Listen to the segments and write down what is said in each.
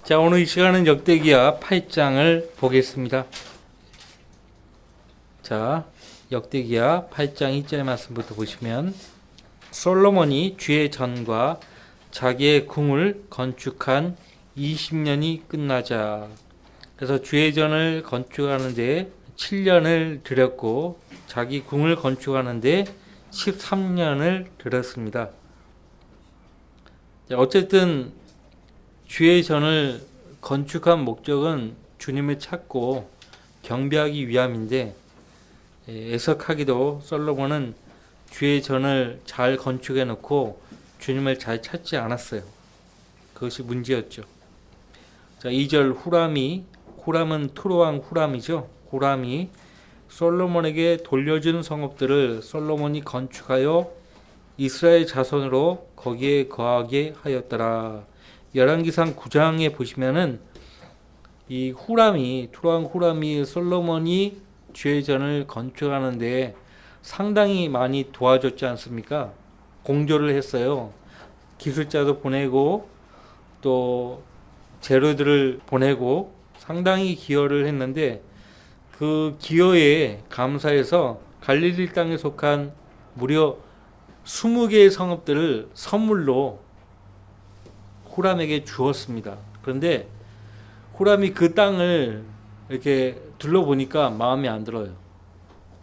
자, 오늘 이 시간은 역대기야 8장을 보겠습니다. 자, 역대기야 8장 1절 말씀부터 보시면 솔로몬이 주의 전과 자기의 궁을 건축한 20년이 끝나자, 그래서 주의 전을 건축하는데 7년을 들였고 자기 궁을 건축하는데 13년을 들였습니다. 자, 어쨌든 주의 전을 건축한 목적은 주님을 찾고 경배하기 위함인데, 애석하기도 솔로몬은 주의 전을 잘 건축해 놓고 주님을 잘 찾지 않았어요. 그것이 문제였죠. 자, 2절 후람은 투로왕 후람이죠. 후람이 솔로몬에게 돌려준 성읍들을 솔로몬이 건축하여 이스라엘 자손으로 거기에 거하게 하였더라. 열왕기상 9장에 보시면은 이 투로왕 후람이 솔로몬이 주의 전을 건축하는데 상당히 많이 도와줬지 않습니까? 공조를 했어요. 기술자도 보내고 또 재료들을 보내고 상당히 기여를 했는데, 그 기여에 감사해서 갈릴리 땅에 속한 무려 20개의 성읍들을 선물로 후람에게 주었습니다. 그런데 후람이 그 땅을 이렇게 둘러보니까 마음에 안 들어요.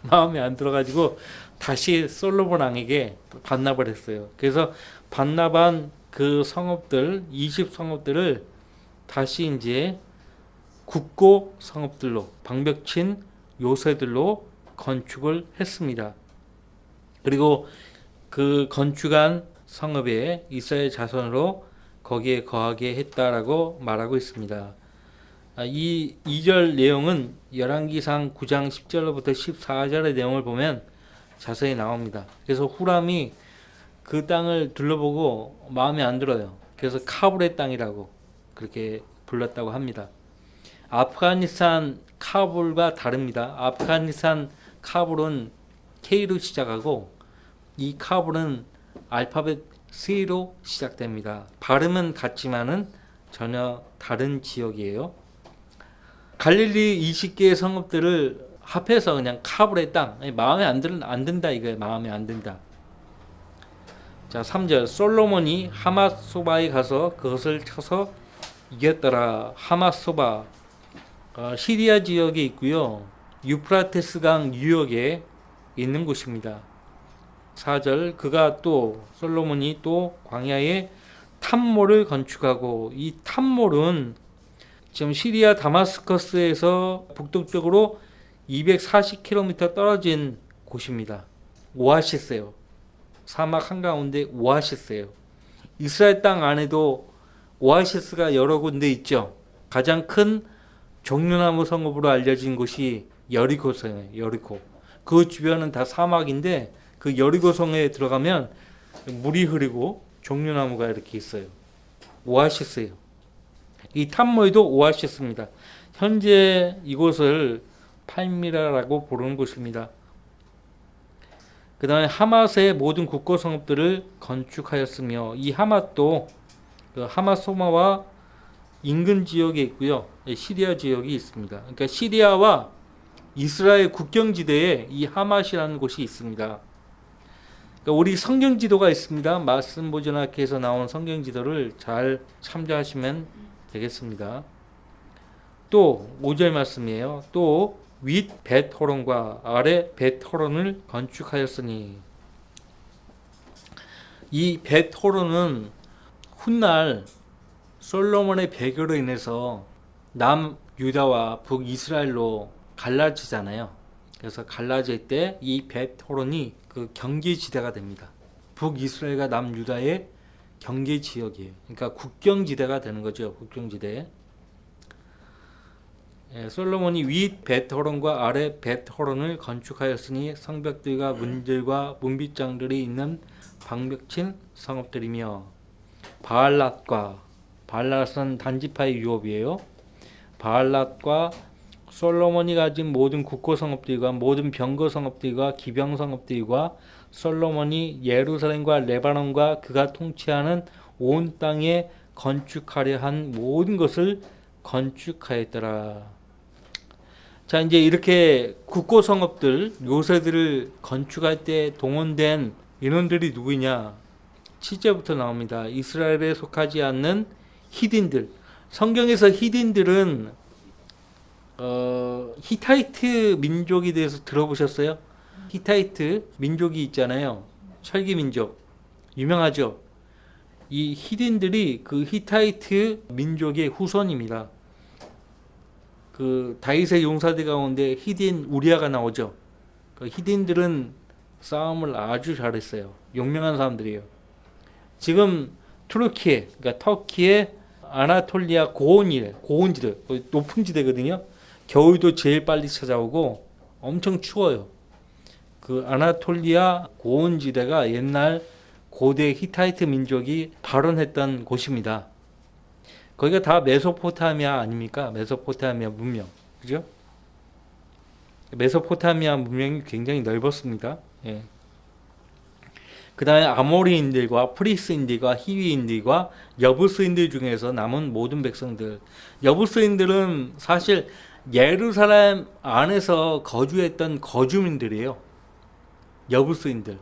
마음에 안 들어가지고 다시 솔로몬 왕에게 반납을 했어요. 그래서 반납한 그 성읍들, 20성읍들을 다시 이제 국고 성읍들로, 방벽친 요새들로 건축을 했습니다. 그리고 그 건축한 성읍에 이스라엘 자손으로 거기에 거하게 했다라고 말하고 있습니다. 이 2절 내용은 열왕기상 9장 10절부터 14절의 내용을 보면 자세히 나옵니다. 그래서 후람이 그 땅을 둘러보고 마음에 안 들어요. 그래서 카불의 땅이라고 그렇게 불렀다고 합니다. 아프가니스탄 카불과 다릅니다. 아프가니스탄 카불은 K로 시작하고 이 카불은 알파벳 C로 시작됩니다. 발음은 같지만은 전혀 다른 지역이에요. 갈릴리 20개의 성읍들을 합해서 그냥 카불의 땅, 마음에 안 든다 이거예요. 마음에 안 든다. 자, 3절 솔로몬이 하맛소바에 가서 그것을 쳐서 이겼더라. 하맛소바 시리아 지역에 있고요. 유프라테스강 유역에 있는 곳입니다. 4절 솔로몬이 또 광야에 탐모를 건축하고, 이 탐몰은 지금 시리아 다마스커스에서 북동쪽으로 240km 떨어진 곳입니다. 오아시스예요. 사막 한가운데 오아시스예요. 이스라엘 땅 안에도 오아시스가 여러 군데 있죠. 가장 큰 종려나무 성읍으로 알려진 곳이 여리고성이에요. 여리고. 그 주변은 다 사막인데 그 여리고성에 들어가면 물이 흐르고 종려나무가 이렇게 있어요. 오아시스예요. 이 탐모이도 오아시스입니다. 현재 이곳을 팔미라라고 부르는 곳입니다. 그 다음에 하맛의 모든 국고 성읍들을 건축하였으며, 이 하맛도 그 하맛소마와 인근 지역에 있고요. 시리아 지역이 있습니다. 그러니까 시리아와 이스라엘 국경지대에 이 하맛이라는 곳이 있습니다. 그러니까 우리 성경지도가 있습니다. 말씀 보존학회에서 나온 성경지도를 잘 참조하시면 되겠습니다. 또 5절 말씀이에요. 또 윗 벳호론과 아래 벳호론을 건축하였으니, 이 벳호론은 훗날 솔로몬의 배교로 인해서 남유다와 북이스라엘로 갈라지잖아요. 그래서 갈라질 때 이 벳호론이 그 경계지대가 됩니다. 북이스라엘과 남유다의 경계지역이에요. 그러니까 국경지대가 되는 거죠. 국경지대. 솔로몬이 윗 벳호론과 아래 벳호론을 건축하였으니 성벽들과 문들과 문빗장들이 있는 방벽친 성읍들이며, 바알랏은 단지파의 유업이에요. 바알랏과 솔로몬이 가진 모든 국고 성읍들과 모든 병거 성읍들과 기병 성읍들과 솔로몬이 예루살렘과 레바논과 그가 통치하는 온 땅에 건축하려 한 모든 것을 건축하였더라. 자, 이제 이렇게 국고 성읍들, 요새들을 건축할 때 동원된 인원들이 누구냐? 7절부터 나옵니다. 이스라엘에 속하지 않는 히딘들. 성경에서 히딘들은 히타이트 민족에 대해서 들어보셨어요? 히타이트 민족이 있잖아요. 철기 민족. 유명하죠? 이 히딘들이 그 히타이트 민족의 후손입니다. 그 다윗의 용사들 가운데 히딘 우리아가 나오죠. 그 히딘들은 싸움을 아주 잘했어요. 용맹한 사람들이에요. 지금 투르키에, 그러니까 터키의 아나톨리아 고온지대, 높은 지대거든요. 겨울도 제일 빨리 찾아오고 엄청 추워요. 그 아나톨리아 고온지대가 옛날 고대 히타이트 민족이 발원했던 곳입니다. 거기가 다 메소포타미아 아닙니까? 메소포타미아 문명. 그죠? 메소포타미아 문명이 굉장히 넓었습니다. 예. 그 다음에 아모리인들과 프리스인들과 히위인들과 여부스인들 중에서 남은 모든 백성들. 여부스인들은 사실 예루살렘 안에서 거주했던 거주민들이에요. 여부스인들.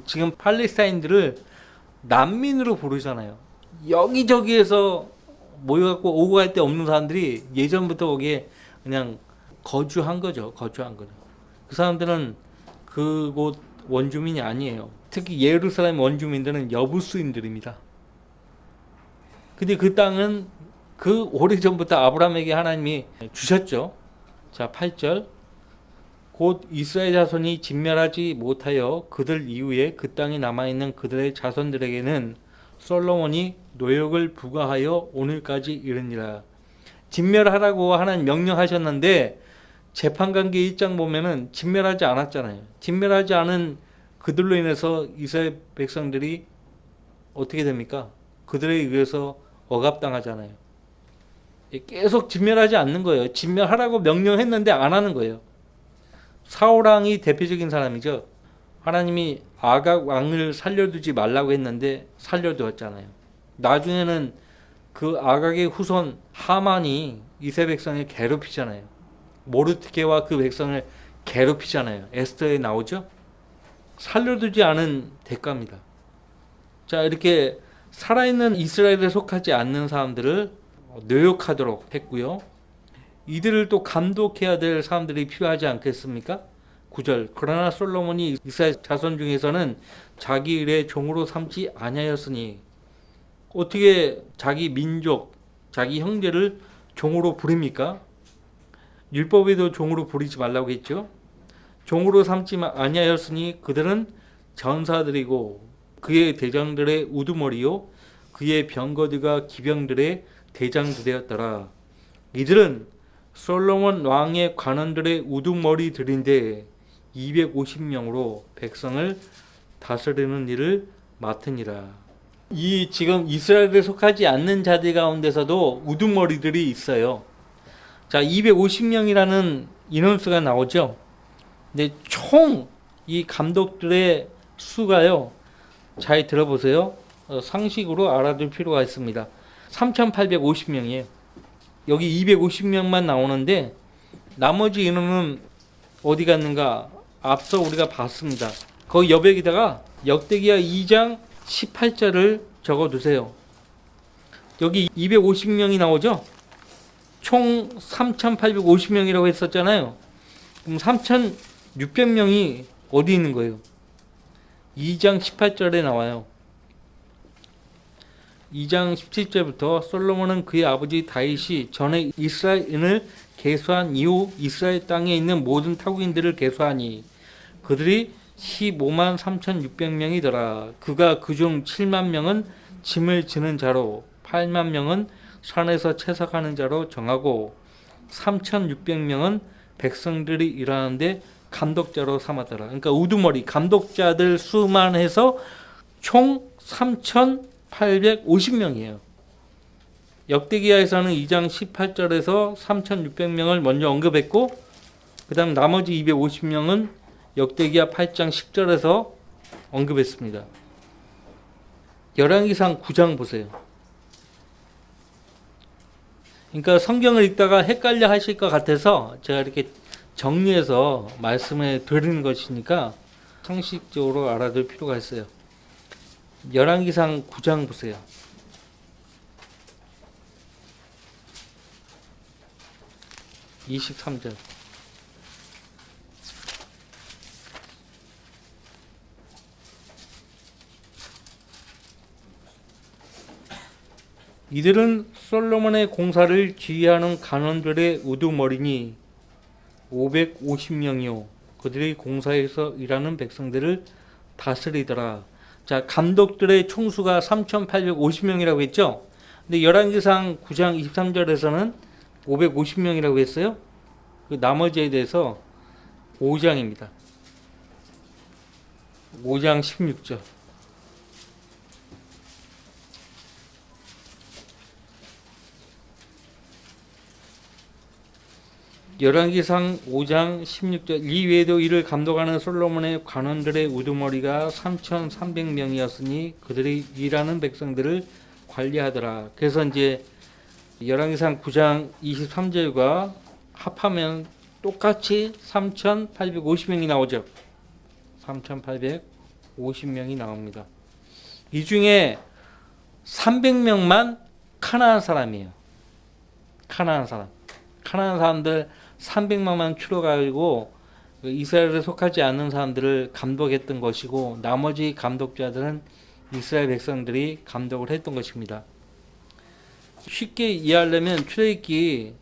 지금 팔레스타인들을 난민으로 부르잖아요. 여기저기에서 모여갖고 오고 갈 데 없는 사람들이 예전부터 거기에 그냥 거주한 거죠. 그 사람들은 그곳 원주민이 아니에요. 특히 예루살렘 원주민들은 여부스인들입니다. 근데 그 땅은 그 오래전부터 아브라함에게 하나님이 주셨죠. 자, 8절. 곧 이스라엘 자손이 진멸하지 못하여 그들 이후에 그 땅에 남아있는 그들의 자손들에게는 솔로몬이 노역을 부과하여 오늘까지 이르니라. 진멸하라고 하나님 명령하셨는데 재판관계 1장 보면은 진멸하지 않았잖아요. 진멸하지 않은 그들로 인해서 이스라엘 백성들이 어떻게 됩니까? 그들에 의해서 억압당하잖아요. 계속 진멸하지 않는 거예요. 진멸하라고 명령했는데 안 하는 거예요. 사울왕이 대표적인 사람이죠. 하나님이 아각 왕을 살려두지 말라고 했는데 살려두었잖아요. 나중에는 그 아각의 후손 하만이 이스라엘 백성을 괴롭히잖아요. 모르드케와 그 백성을 괴롭히잖아요. 에스더에 나오죠. 살려두지 않은 대가입니다. 자, 이렇게 살아있는 이스라엘에 속하지 않는 사람들을 노역하도록 했고요. 이들을 또 감독해야 될 사람들이 필요하지 않겠습니까? 9절. 그러나 솔로몬이 이스라엘 자손 중에서는 자기 일의 종으로 삼지 아니하였으니. 어떻게 자기 민족, 자기 형제를 종으로 부립니까? 율법에도 종으로 부리지 말라고 했죠. 종으로 삼지 아니하였으니 그들은 전사들이고 그의 대장들의 우두머리요 그의 병거들과 기병들의 대장들이었더라. 이들은 솔로몬 왕의 관원들의 우두머리들인데 250명으로 백성을 다스리는 일을 맡으니라. 이 지금 이스라엘에 속하지 않는 자들 가운데서도 우두머리들이 있어요. 자, 250명이라는 인원수가 나오죠. 근데 총 이 감독들의 수가요. 잘 들어보세요. 상식으로 알아둘 필요가 있습니다. 3,850명이에요. 여기 250명만 나오는데 나머지 인원은 어디 갔는가? 앞서 우리가 봤습니다. 거기 여백에다가 역대기야 2장 18절을 적어두세요. 여기 250명이 나오죠? 총 3,850명이라고 했었잖아요. 그럼 3,600명이 어디 있는 거예요? 2장 18절에 나와요. 2장 17절부터 솔로몬은 그의 아버지 다윗이 전에 이스라엘을 계수한 이후 이스라엘 땅에 있는 모든 타국인들을 계수하니 그들이 15만 3,600명이더라. 그가 그중 7만 명은 짐을 지는 자로 8만 명은 산에서 채석하는 자로 정하고 3,600명은 백성들이 일하는데 감독자로 삼았더라. 그러니까 우두머리 감독자들 수만 해서 총 3,850명이에요. 역대기야에서는 2장 18절에서 3,600명을 먼저 언급했고 그 다음 나머지 250명은 역대기야 8장 10절에서 언급했습니다. 열왕기상 9장 보세요. 그러니까 성경을 읽다가 헷갈려 하실 것 같아서 제가 이렇게 정리해서 말씀을 드리는 것이니까 상식적으로 알아둘 필요가 있어요. 열왕기상 9장 보세요. (23절) 이들은 솔로몬의 공사를 지휘하는 간원들의 우두머리니 550명이요 그들이 공사에서 일하는 백성들을 다스리더라. 자, 감독들의 총수가 3,850명이라고 했죠. 근데 열왕기상 9장 23절에서는 550명이라고 했어요. 그 나머지에 대해서 5장입니다. 5장 16절. 열왕기상 5장 16절 이 외에도 이를 감독하는 솔로몬의 관원들의 우두머리가 3,300명이었으니 그들이 일하는 백성들을 관리하더라. 그래서 이제 열왕기상 9장 23절과 합하면 똑같이 3,850명이 나오죠. 3,850명이 나옵니다. 이 중에 300명만 가나안 사람이에요. 가나안 사람들 300명만 추려가지고 이스라엘에 속하지 않는 사람들을 감독했던 것이고 나머지 감독자들은 이스라엘 백성들이 감독을 했던 것입니다. 쉽게 이해하려면 출애굽기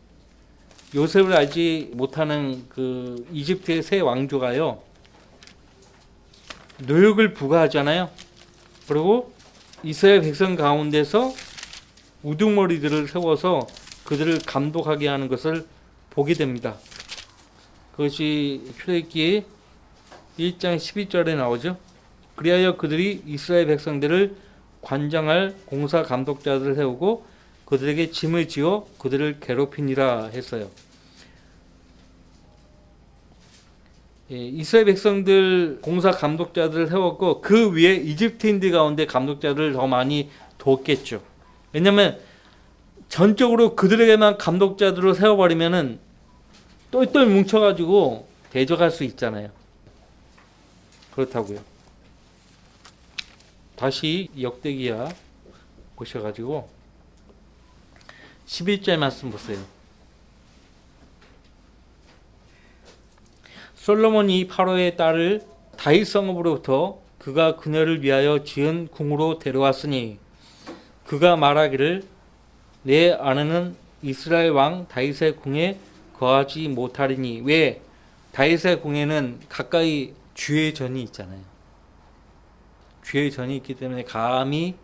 요셉을 알지 못하는 그 이집트의 새 왕조가요 노역을 부과하잖아요. 그리고 이스라엘 백성 가운데서 우두머리들을 세워서 그들을 감독하게 하는 것을 보게 됩니다. 그것이 출애굽기 1장 12절에 나오죠. 그리하여 그들이 이스라엘 백성들을 관장할 공사 감독자들을 세우고 그들에게 짐을 지어 그들을 괴롭히니라 했어요. 이스라엘 백성들 공사 감독자들을 세웠고 그 위에 이집트인들 가운데 감독자들을 더 많이 뒀겠죠. 왜냐하면 전적으로 그들에게만 감독자들을 세워버리면은 똘똘 뭉쳐가지고 대적할 수 있잖아요. 그렇다고요. 다시 역대기야 보셔가지고 11절 말씀 보세요. 솔로몬이 파로의 딸을 다윗 성읍으로부터 그가 그녀를 위하여 지은 궁으로 데려왔으니 그가 말하기를 내 아내는 이스라엘 왕 다윗의 궁에 거하지 못하리니. 왜? 다윗의 궁에는 가까이 주의 전이 있잖아요. 주의 전이 있기 때문에 감히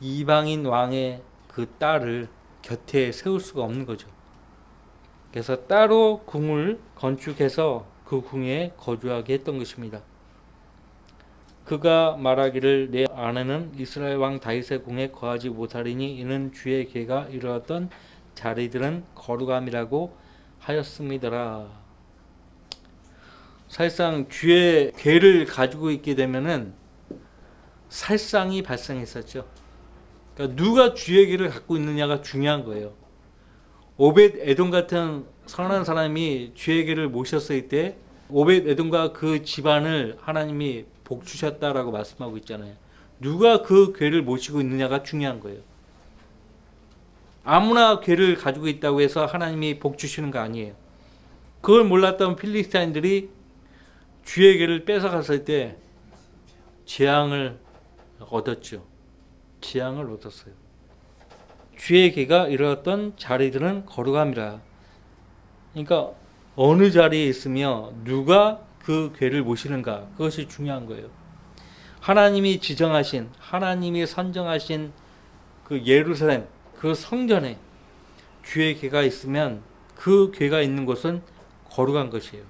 이방인 왕의 그 딸을 곁에 세울 수가 없는 거죠. 그래서 따로 궁을 건축해서 그 궁에 거주하게 했던 것입니다. 그가 말하기를 내 아내는 이스라엘 왕 다윗의 궁에 거하지 못하리니 이는 주의 계가 이루었던 자리들은 거룩함이라고 하였음이더라. 사실상 주의 계를 가지고 있게 되면은 살상이 발생했었죠. 그러니까 누가 주의 계를 갖고 있느냐가 중요한 거예요. 오벳 에돔 같은 선한 사람이 주의 계를 모셨을 때 오벳 에돔과 그 집안을 하나님이 복 주셨다라고 말씀하고 있잖아요. 누가 그 궤를 모시고 있느냐가 중요한 거예요. 아무나 궤를 가지고 있다고 해서 하나님이 복 주시는 거 아니에요. 그걸 몰랐던 필리스타인들이 주의 궤를 뺏어갔을 때 재앙을 얻었죠. 재앙을 얻었어요. 주의 궤가 이루었던 자리들은 거룩함이라. 그러니까 어느 자리에 있으며 누가 그 궤를 모시는가, 그것이 중요한 거예요. 하나님이 지정하신, 하나님이 선정하신 그 예루살렘, 그 성전에 주의 궤가 있으면 그 궤가 있는 곳은 거룩한 것이에요.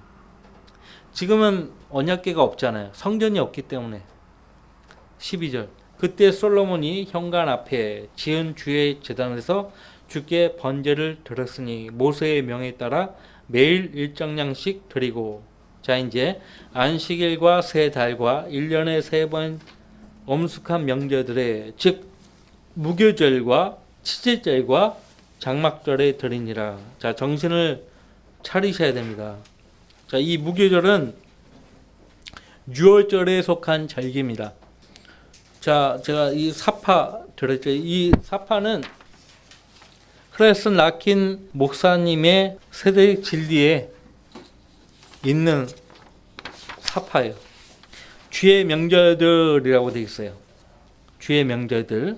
지금은 언약궤가 없잖아요. 성전이 없기 때문에. 12절 그때 솔로몬이 현관 앞에 지은 주의 제단에서 주께 번제를 드렸으니 모세의 명에 따라 매일 일정량씩 드리고. 자, 이제 안식일과 세 달과 1년에 3번 엄숙한 명절들에 즉 무교절과 치제절과 장막절에 드리니라. 자, 정신을 차리셔야 됩니다. 자, 이 무교절은 유월절에 속한 절기입니다. 자, 제가 이 사파 들었죠. 이 사파는 크레슨 라킨 목사님의 세대 진리에 있는 사파예요. 주의 명절들이라고 되어 있어요. 주의 명절들.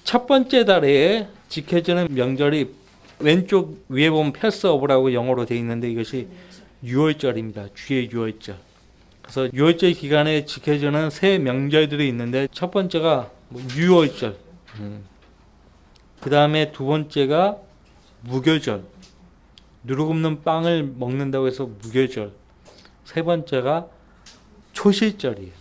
첫 번째 달에 지켜지는 명절이 왼쪽 위에 보면 패스오브라고 영어로 되어 있는데 이것이 유월절입니다. 주의 유월절. 그래서 유월절 기간에 지켜지는 세 명절들이 있는데 첫 번째가 유월절. 그 다음에 두 번째가 무교절. 누룩 없는 빵을 먹는다고 해서 무교절. 세 번째가 초실절이에요.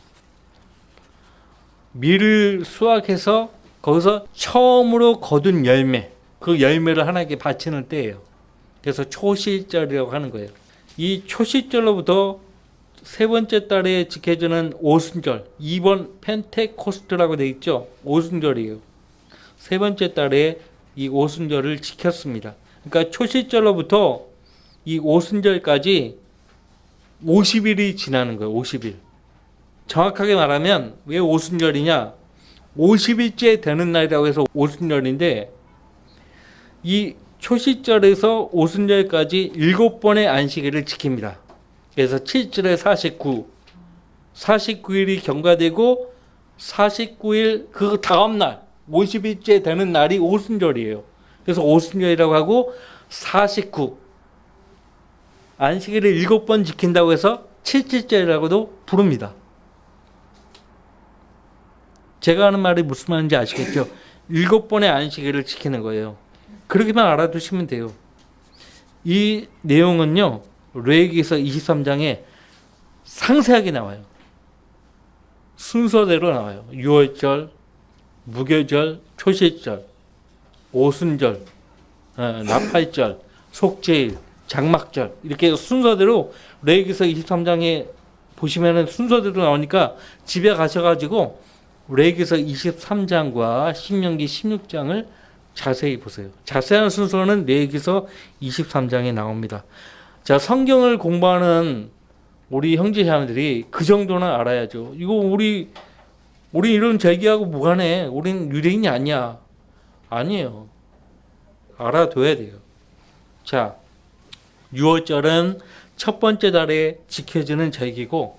밀을 수확해서 거기서 처음으로 거둔 열매, 그 열매를 하나님께 바치는 때예요. 그래서 초실절이라고 하는 거예요. 이 초실절로부터 세 번째 달에 지켜지는 오순절, 2번 펜테코스트라고 되어 있죠. 오순절이에요. 세 번째 달에 이 오순절을 지켰습니다. 그러니까 초실절로부터 이 오순절까지 50일이 지나는 거예요. 50일. 정확하게 말하면 왜 오순절이냐? 50일째 되는 날이라고 해서 오순절인데 이 초실절에서 오순절까지 7번의 안식일을 지킵니다. 그래서 7절에 49, 49일이 경과되고 49일 그 다음 날 50일째 되는 날이 오순절이에요. 그래서 오순절이라고 하고 49 안식일을 7번 지킨다고 해서 7일째라고도 부릅니다. 제가 하는 말이 무슨 말인지 아시겠죠? 7번의 안식일을 지키는 거예요. 그렇게만 알아두시면 돼요. 이 내용은요. 레위기서 23장에 상세하게 나와요. 순서대로 나와요. 유월절, 무교절, 초실절, 오순절, 나팔절, 속죄일, 장막절 이렇게 순서대로 레위기서 23장에 보시면은 순서대로 나오니까 집에 가셔가지고 레위기서 23장과 신명기 16장을 자세히 보세요. 자세한 순서는 레위기서 23장에 나옵니다. 자, 성경을 공부하는 우리 형제자매들이 그 정도는 알아야죠. 이거 우리 이런 절기하고 무관해. 우린 유대인이 아니야. 아니에요. 알아둬야 돼요. 자, 유월절은 첫 번째 달에 지켜지는 절기고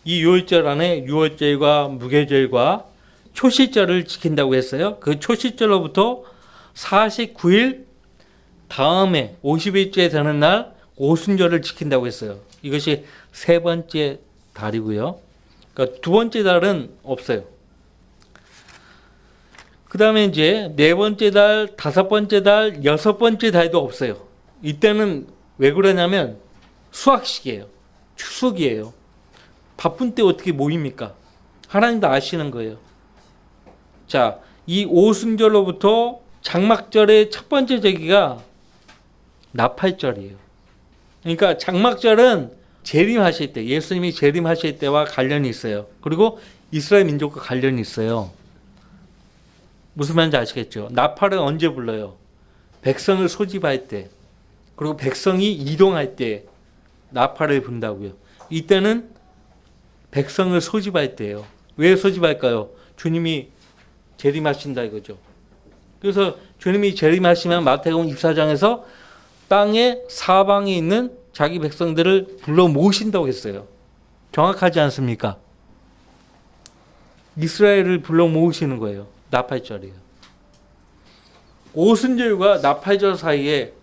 이 유월절 안에 유월절과 무교절과 초실절을 지킨다고 했어요. 그 초실절로부터 49일 다음에 50일째 되는 날 오순절을 지킨다고 했어요. 이것이 세 번째 달이고요. 그러니까 두 번째 달은 없어요. 그 다음에 이제 네 번째 달, 다섯 번째 달, 여섯 번째 달도 없어요. 이때는 왜 그러냐면 수학식이에요. 추석이에요. 바쁜 때 어떻게 모입니까? 하나님도 아시는 거예요. 자, 이 오순절로부터 장막절의 첫 번째 절기가 나팔절이에요. 그러니까 장막절은 재림하실 때, 예수님이 재림하실 때와 관련이 있어요. 그리고 이스라엘 민족과 관련이 있어요. 무슨 말인지 아시겠죠? 나팔은 언제 불러요? 백성을 소집할 때, 그리고 백성이 이동할 때 나팔을 분다고요. 이때는 백성을 소집할 때예요. 왜 소집할까요? 주님이 재림하신다 이거죠. 그래서 주님이 재림하시면 마태복음 24장에서 땅의 사방에 있는 자기 백성들을 불러 모으신다고 했어요. 정확하지 않습니까? 이스라엘을 불러 모으시는 거예요. 나팔절이에요. 오순절과 나팔절 사이에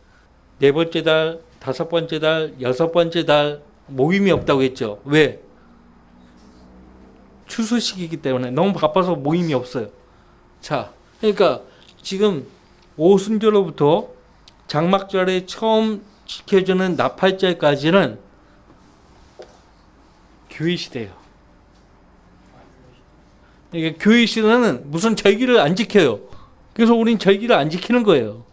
네 번째 달, 다섯 번째 달, 여섯 번째 달 모임이 없다고 했죠. 왜? 추수식이기 때문에 너무 바빠서 모임이 없어요. 자, 그러니까 지금 오순절로부터 장막절에 처음 지켜주는 나팔절까지는 교회시대예요. 그러니까 교회시대는 무슨 절기를 안 지켜요. 그래서 우린 절기를 안 지키는 거예요.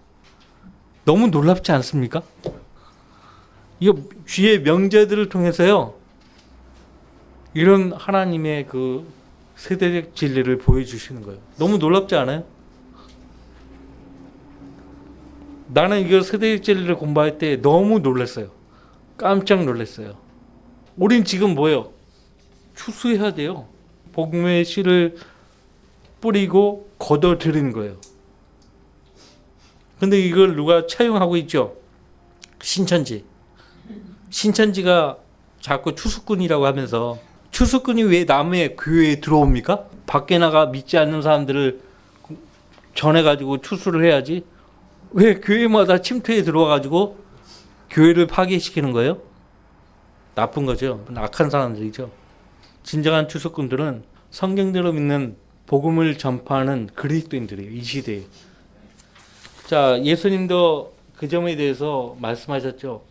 너무 놀랍지 않습니까? 이거 주의 명제들을 통해서요. 이런 하나님의 그 세대적 진리를 보여주시는 거예요. 너무 놀랍지 않아요? 나는 이거 세대일제를 공부할 때 너무 놀랐어요. 깜짝 놀랐어요. 우린 지금 뭐예요? 추수해야 돼요. 복음의 씨를 뿌리고 걷어들이는 거예요. 근데 이걸 누가 차용하고 있죠? 신천지. 신천지가 자꾸 추수꾼이라고 하면서, 추수꾼이 왜 남의 교회에 들어옵니까? 밖에 나가 믿지 않는 사람들을 전해가지고 추수를 해야지. 왜 교회마다 침투에 들어와가지고 교회를 파괴시키는 거예요? 나쁜 거죠. 악한 사람들이죠. 진정한 추수꾼들은 성경대로 믿는 복음을 전파하는 그리스도인들이에요. 이 시대에. 자, 예수님도 그 점에 대해서 말씀하셨죠.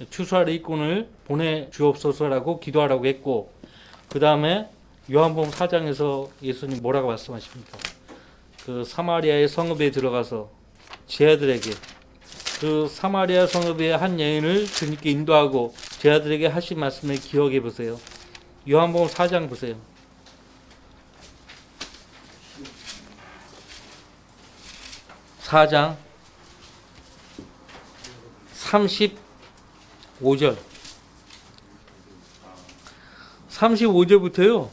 추수할 일꾼을 보내주옵소서라고 기도하라고 했고, 그 다음에 요한복음 4장에서 예수님 뭐라고 말씀하십니까? 그 사마리아의 성읍에 들어가서 제자들에게, 그 사마리아 성읍의 한 여인을 주님께 인도하고 제자들에게 하신 말씀을 기억해 보세요. 요한복음 4장 보세요. 4장 35절 35절부터요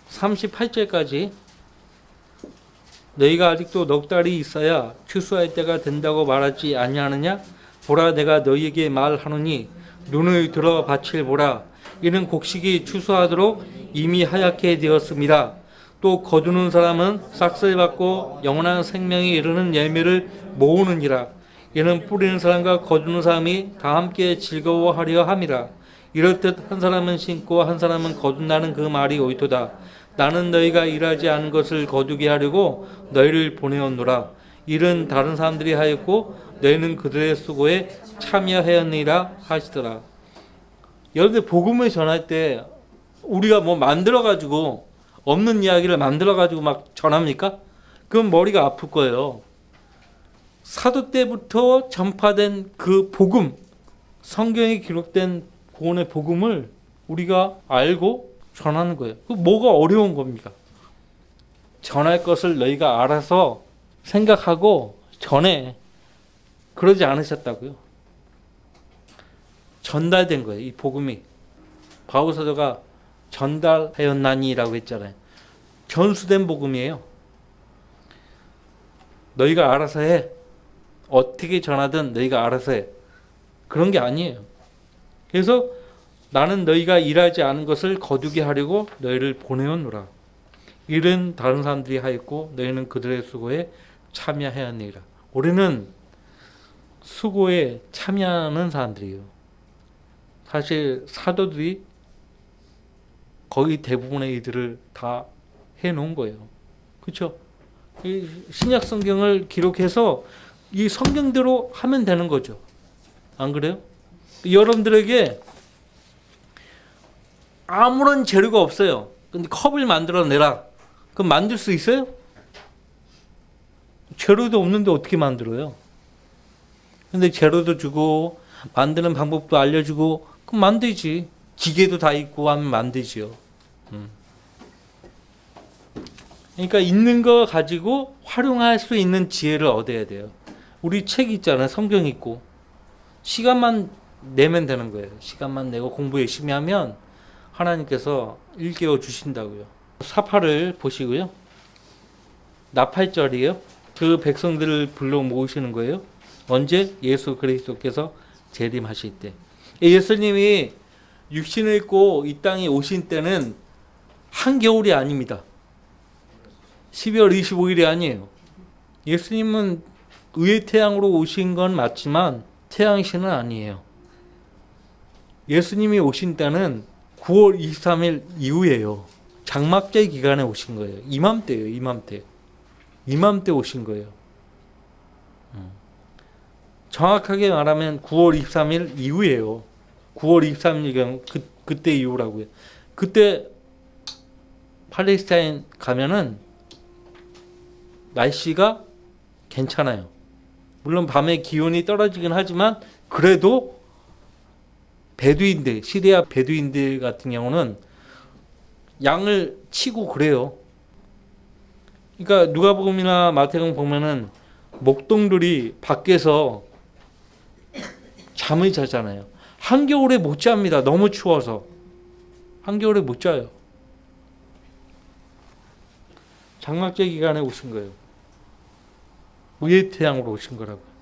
38절까지 너희가 아직도 넉 달이 있어야 추수할 때가 된다고 말하지 아니하느냐? 보라, 내가 너희에게 말하노니 눈을 들어 밭을 보라. 이는 곡식이 추수하도록 이미 하얗게 되었습니다. 또 거두는 사람은 싹을 받고 영원한 생명에 이르는 열매를 모으느니라. 이는 뿌리는 사람과 거두는 사람이 다 함께 즐거워하려 함이라. 이렇듯 한 사람은 심고 한 사람은 거둔다는 그 말이 옳도다. 나는 너희가 일하지 않은 것을 거두게 하려고 너희를 보내었노라. 일은 다른 사람들이 하였고 너희는 그들의 수고에 참여하였느니라 하시더라. 여러분들 복음을 전할 때 우리가 뭐 만들어가지고 없는 이야기를 만들어가지고 막 전합니까? 그럼 머리가 아플 거예요. 사도 때부터 전파된 그 복음, 성경에 기록된 구원의 복음을 우리가 알고 전하는 거예요. 그 뭐가 어려운 겁니까? 전할 것을 너희가 알아서 생각하고 전해. 그러지 않으셨다고요. 전달된 거예요. 이 복음이. 바울 사도가 전달하였나니라고 했잖아요. 전수된 복음이에요. 너희가 알아서 해. 어떻게 전하든 너희가 알아서 해. 그런 게 아니에요. 그래서 나는 너희가 일하지 않은 것을 거두게 하려고 너희를 보내었노라. 일은 다른 사람들이 하였고 너희는 그들의 수고에 참여하였느니라. 우리는 수고에 참여하는 사람들이에요. 사실 사도들이 거의 대부분의 일들을 다 해놓은 거예요. 그렇죠? 이 신약 성경을 기록해서 이 성경대로 하면 되는 거죠. 안 그래요? 여러분들에게 아무런 재료가 없어요. 근데 컵을 만들어내라. 그럼 만들 수 있어요? 재료도 없는데 어떻게 만들어요? 근데 재료도 주고 만드는 방법도 알려주고 그럼 만들지. 기계도 다 있고 하면 만들지요. 그러니까 있는 거 가지고 활용할 수 있는 지혜를 얻어야 돼요. 우리 책 있잖아요. 성경 있고. 시간만 내면 되는 거예요. 시간만 내고 공부 열심히 하면 하나님께서 일깨워 주신다고요. 사파를 보시고요. 나팔절이에요. 그 백성들을 불러 모으시는 거예요. 언제? 예수 그리스도께서 재림하실 때. 예수님이 육신을 입고 이 땅에 오신 때는 한겨울이 아닙니다. 12월 25일이 아니에요. 예수님은 의의 태양으로 오신 건 맞지만 태양신은 아니에요. 예수님이 오신 때는 9월 23일 이후에요. 장막절 기간에 오신 거예요. 이맘때예요. 이맘때 오신 거예요. 정확하게 말하면 9월 23일 이후에요. 9월 23일 그때 이후라고요. 그때 팔레스타인 가면은 날씨가 괜찮아요. 물론 밤에 기온이 떨어지긴 하지만 그래도 베두인들, 시리아 베두인들 같은 경우는 양을 치고 그래요. 그러니까 누가복음이나 마태복음 보면은 목동들이 밖에서 잠을 자잖아요. 한겨울에 못 잡니다. 너무 추워서. 한겨울에 못 자요. 장막절 기간에 오신 거예요. 무예태양으로 오신 거라고요.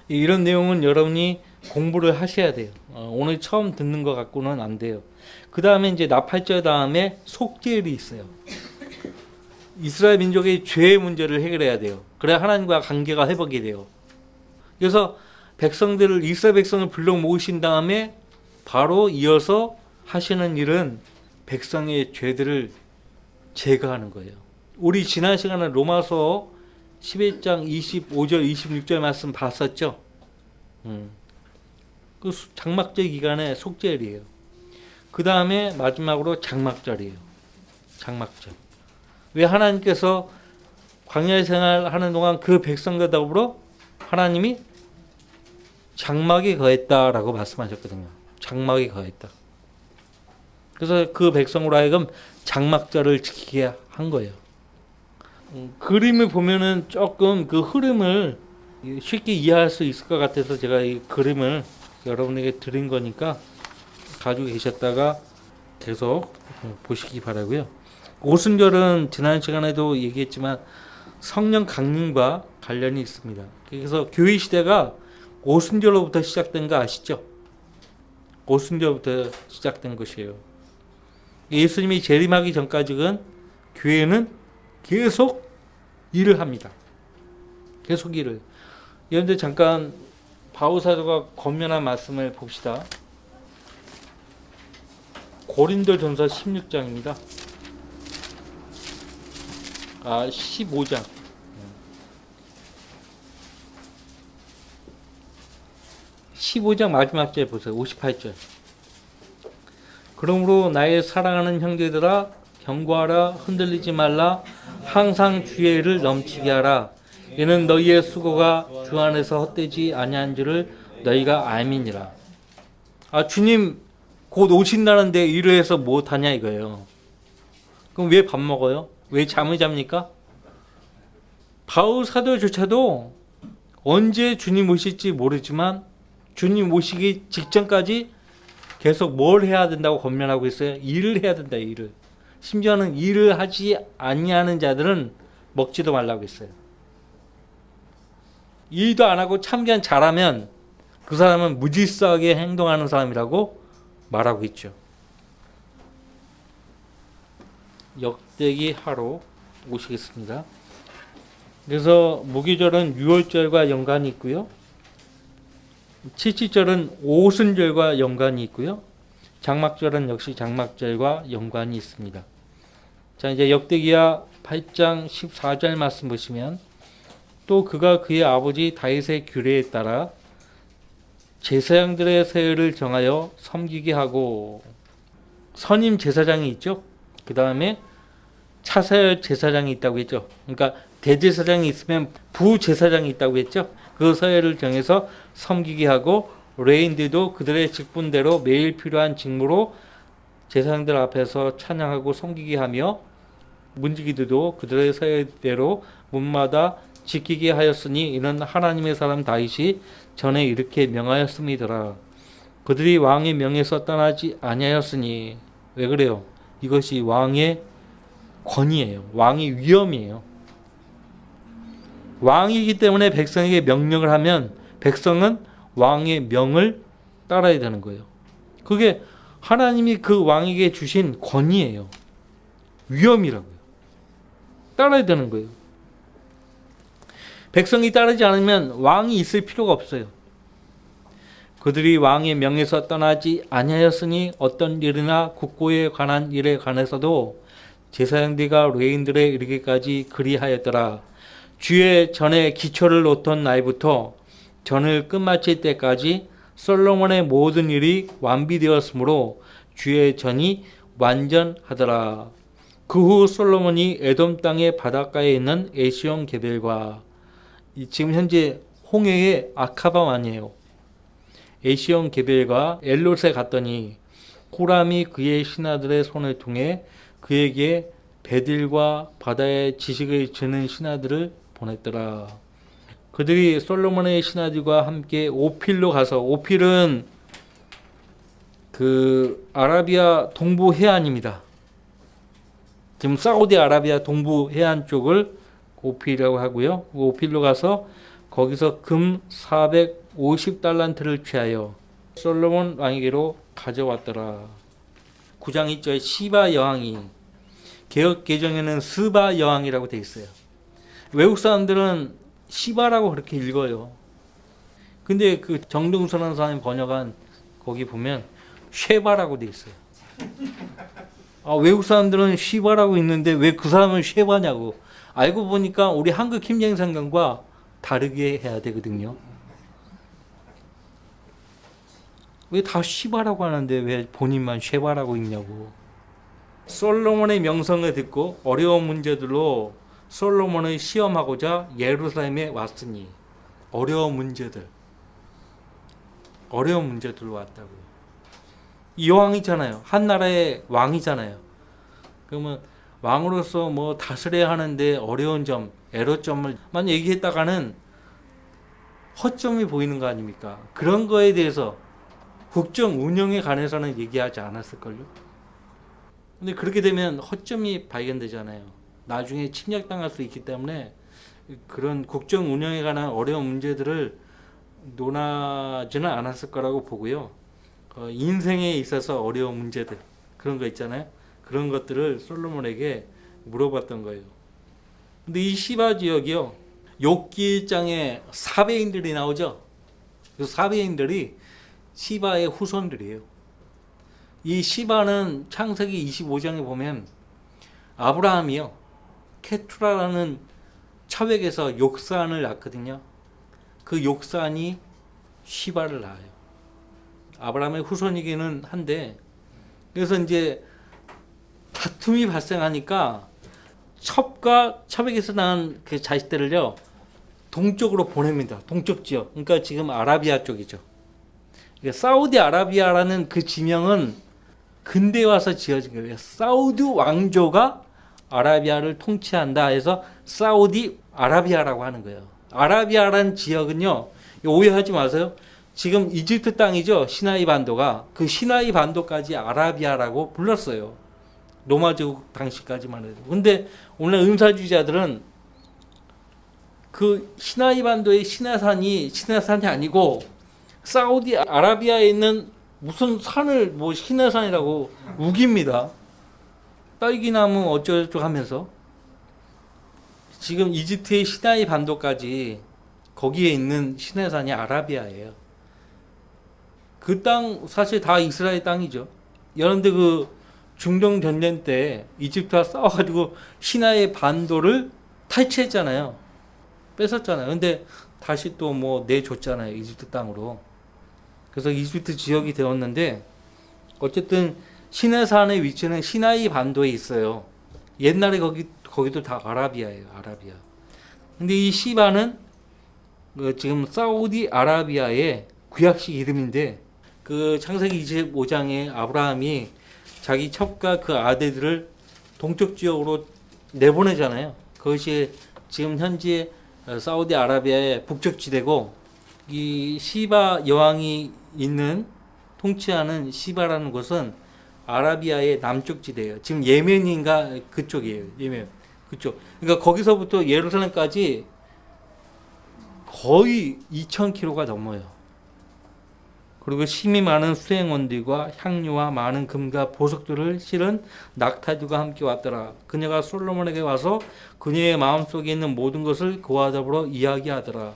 이런 내용은 여러분이 공부를 하셔야 돼요. 오늘 처음 듣는 것 갖고는 안 돼요. 그 다음에 이제 나팔절 다음에 속죄일이 있어요. 이스라엘 민족의 죄의 문제를 해결해야 돼요. 그래야 하나님과 관계가 회복이 돼요. 그래서 이스라엘 백성을 불러 모으신 다음에 바로 이어서 하시는 일은 백성의 죄들을 제거하는 거예요. 우리 지난 시간에 로마서 11장 25절 26절 말씀 봤었죠. 그 장막절 기간에 속죄일이에요. 그 다음에 마지막으로 장막절이에요. 장막절. 왜 하나님께서 광야 생활하는 동안 그 백성과 더불어 하나님이 장막이 거했다라고 말씀하셨거든요. 장막이 거했다. 그래서 그 백성으로 하여금 장막절을 지키게 한 거예요. 그림을 보면은 조금 그 흐름을 쉽게 이해할 수 있을 것 같아서 제가 이 그림을 여러분에게 드린 거니까 가지고 계셨다가 계속 보시기 바라고요. 오순절은 지난 시간에도 얘기했지만 성령 강림과 관련이 있습니다. 그래서 교회 시대가 오순절로부터 시작된 거 아시죠? 오순절부터 시작된 것이에요. 예수님이 재림하기 전까지는 교회는 계속 일을 합니다. 계속 일을. 그런데 잠깐 바울 사도가 권면한 말씀을 봅시다. 고린도전서 16장입니다. 15장. 15장 마지막 절 보세요. 58절. 그러므로 나의 사랑하는 형제들아 경고하라. 흔들리지 말라. 항상 주의를 넘치게 하라. 이는 너희의 수고가 주 안에서 헛되지 아니한 줄을 너희가 알미니라. 주님 곧 오신다는데 일을 해서 못하냐 이거예요. 그럼 왜 밥 먹어요? 왜 잠을 잡니까? 바울 사도조차도 언제 주님 오실지 모르지만 주님 오시기 직전까지 계속 뭘 해야 된다고 권면하고 있어요? 일을 해야 된다. 일을. 심지어는 일을 하지 아니하는 자들은 먹지도 말라고 했어요. 일도 안 하고 참견 잘하면 그 사람은 무질서하게 행동하는 사람이라고 말하고 있죠. 역대기 하로 오시겠습니다. 그래서 무기절은 유월절과 연관이 있고요. 칠칠절은 오순절과 연관이 있고요. 장막절은 역시 장막절과 연관이 있습니다. 자, 이제 역대기야 8장 14절 말씀 보시면 또 그가 그의 아버지 다윗의 규례에 따라 제사장들의 세율을 정하여 섬기게 하고 선임 제사장이 있죠. 그 다음에 차세열 제사장이 있다고 했죠. 그러니까 대제사장이 있으면 부제사장이 있다고 했죠. 그 서열을 정해서 섬기게 하고 레인들도 그들의 직분대로 매일 필요한 직무로 제사장들 앞에서 찬양하고 섬기게 하며 문지기들도 그들의 서열대로 문마다 지키게 하였으니 이는 하나님의 사람 다윗이 전에 이렇게 명하였음이더라. 그들이 왕의 명에서 떠나지 아니하였으니. 왜 그래요? 이것이 왕의 권위예요. 왕의 위엄이에요. 왕이기 때문에 백성에게 명령을 하면 백성은 왕의 명을 따라야 되는 거예요. 그게 하나님이 그 왕에게 주신 권위예요. 위엄이라고요. 따라야 되는 거예요. 백성이 따르지 않으면 왕이 있을 필요가 없어요. 그들이 왕의 명에서 떠나지 아니하였으니 어떤 일이나 국고에 관한 일에 관해서도 제사장들과 레인들에 이르기까지 그리하였더라. 주의 전에 기초를 놓던 날부터 전을 끝마칠 때까지 솔로몬의 모든 일이 완비되었으므로 주의 전이 완전하더라. 그 후 솔로몬이 에돔 땅의 바닷가에 있는 에시온 게벨과 지금 현재 홍해의 아카바 완이에요. 에시온 게벨과 엘롯에 갔더니 후람이 그의 신하들의 손을 통해 그에게 배들과 바다의 지식을 주는 신하들을 보냈더라. 그들이 솔로몬의 신하들과 함께 오필로 가서, 오필은 그 아라비아 동부 해안입니다. 지금 사우디아라비아 동부 해안 쪽을 오필이라고 하고요. 오필로 가서 거기서 금 450달란트를 취하여 솔로몬 왕에게로 가져왔더라. 9장 2절 시바 여왕이, 개역 개정에는 스바 여왕이라고 되어 있어요. 외국 사람들은 시바라고 그렇게 읽어요. 근데 그 정동선한 사람이 번역한 거기 보면 쉐바라고 되어 있어요. 외국 사람들은 시바라고 있는데 왜 그 사람은 쉐바냐고. 알고 보니까 우리 한국 힘쟁상관과 다르게 해야 되거든요. 왜 다 시바라고 하는데 왜 본인만 쉐바라고 읽냐고. 솔로몬의 명성을 듣고 어려운 문제들로 솔로몬을 시험하고자 예루살렘에 왔으니, 어려운 문제들로 왔다고요. 이 왕이잖아요. 한 나라의 왕이잖아요. 그러면 왕으로서 뭐 다스려야 하는데 어려운 점, 애로점을만 얘기했다가는 허점이 보이는 거 아닙니까? 그런 거에 대해서 국정 운영에 관해서는 얘기하지 않았을걸요. 근데 그렇게 되면 허점이 발견되잖아요. 나중에 침략당할 수 있기 때문에 그런 국정 운영에 관한 어려운 문제들을 논하지는 않았을 거라고 보고요. 인생에 있어서 어려운 문제들, 그런 거 있잖아요. 그런 것들을 솔로몬에게 물어봤던 거예요. 근데 이 시바 지역이요, 욥기 1장에 사베인들이 나오죠. 그 사베인들이 시바의 후손들이에요. 이 시바는 창세기 25장에 보면 아브라함이요, 케투라라는 처백에서 욕산을 낳거든요. 그 욕산이 시바를 낳아요. 아브라함의 후손이기는 한데, 그래서 이제 다툼이 발생하니까 첩과 첩에게서 낳은 그 자식들을요 동쪽으로 보냅니다. 동쪽 지역. 그러니까 지금 아라비아 쪽이죠. 그러니까 사우디아라비아라는 그 지명은 근대에 와서 지어진 거예요. 사우디 왕조가 아라비아를 통치한다 해서 사우디 아라비아라고 하는 거예요. 아라비아라는 지역은요, 오해하지 마세요. 지금 이집트 땅이죠. 시나이 반도가. 그 시나이 반도까지 아라비아라고 불렀어요. 로마 제국 당시까지만 해도. 근데 오늘 은사주의자들은 그 시나이 반도의 시나산이 아니고 사우디 아라비아에 있는 무슨 산을 뭐 시나산이라고 우깁니다. 딸기나무 어쩌고저쩌고 하면서. 지금 이집트의 시나이 반도까지 거기에 있는 시나산이 아라비아예요. 그 땅 사실 다 이스라엘 땅이죠. 여러분들 그 중동 전쟁 때 이집트와 싸워가지고 시나이 반도를 탈취했잖아요. 뺏었잖아요. 근데 다시 또 뭐 내줬잖아요. 이집트 땅으로. 그래서 이집트 지역이 되었는데, 어쨌든 시내산의 위치는 시나이 반도에 있어요. 옛날에 거기도 다 아라비아예요. 아라비아. 근데 이 시바는 지금 사우디 아라비아의 구약식 이름인데, 그 창세기 25장에 아브라함이 자기 첩과 그 아들들을 동쪽 지역으로 내보내잖아요. 그것이 지금 현재 사우디 아라비아의 북쪽 지대고, 이 시바 여왕이 있는 통치하는 시바라는 곳은 아라비아의 남쪽 지대예요. 지금 예멘인가 그쪽이에요. 예멘 그쪽. 그러니까 거기서부터 예루살렘까지 거의 2,000km가 넘어요. 그리고 힘이 많은 수행원들과 향료와 많은 금과 보석들을 실은 낙타들과 함께 왔더라. 그녀가 솔로몬에게 와서 그녀의 마음속에 있는 모든 것을 그와 더불어 이야기하더라.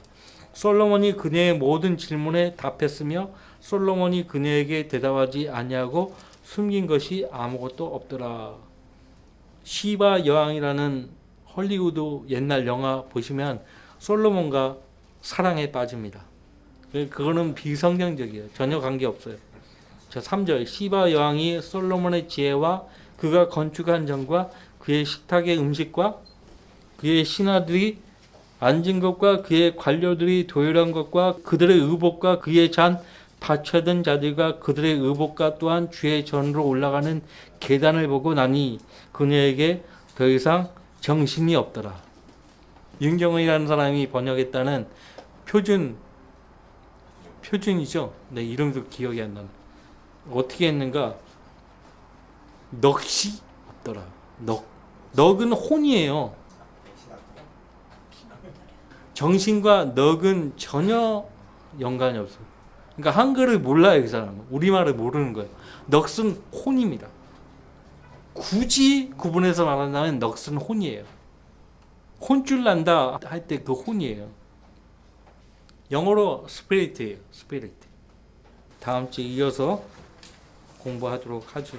솔로몬이 그녀의 모든 질문에 답했으며 솔로몬이 그녀에게 대답하지 아니하고 숨긴 것이 아무것도 없더라. 시바 여왕이라는 헐리우드 옛날 영화 보시면 솔로몬과 사랑에 빠집니다. 그거는 비성경적이에요. 전혀 관계없어요. 자, 3절 시바 여왕이 솔로몬의 지혜와 그가 건축한 전과 그의 식탁의 음식과 그의 신하들이 앉은 것과 그의 관료들이 도열한 것과 그들의 의복과 그의 잔 바쳐든 자들과 그들의 의복과 또한 주의 전으로 올라가는 계단을 보고 나니 그녀에게 더 이상 정신이 없더라. 윤경은이라는 사람이 번역했다는 표준이죠. 내 이름도 기억이 안 나네. 어떻게 했는가? 넋이 없더라. 넋은 혼이에요. 정신과 넋은 전혀 연관이 없어요. 그러니까 한글을 몰라요, 그 사람은. 우리말을 모르는 거예요. 넋은 혼입니다. 굳이 구분해서 말한다면 넋은 혼이에요. 혼줄 난다 할 때 그 혼이에요. 영어로 스피릿이에요. 스피릿. 다음 주에 이어서 공부하도록 하죠.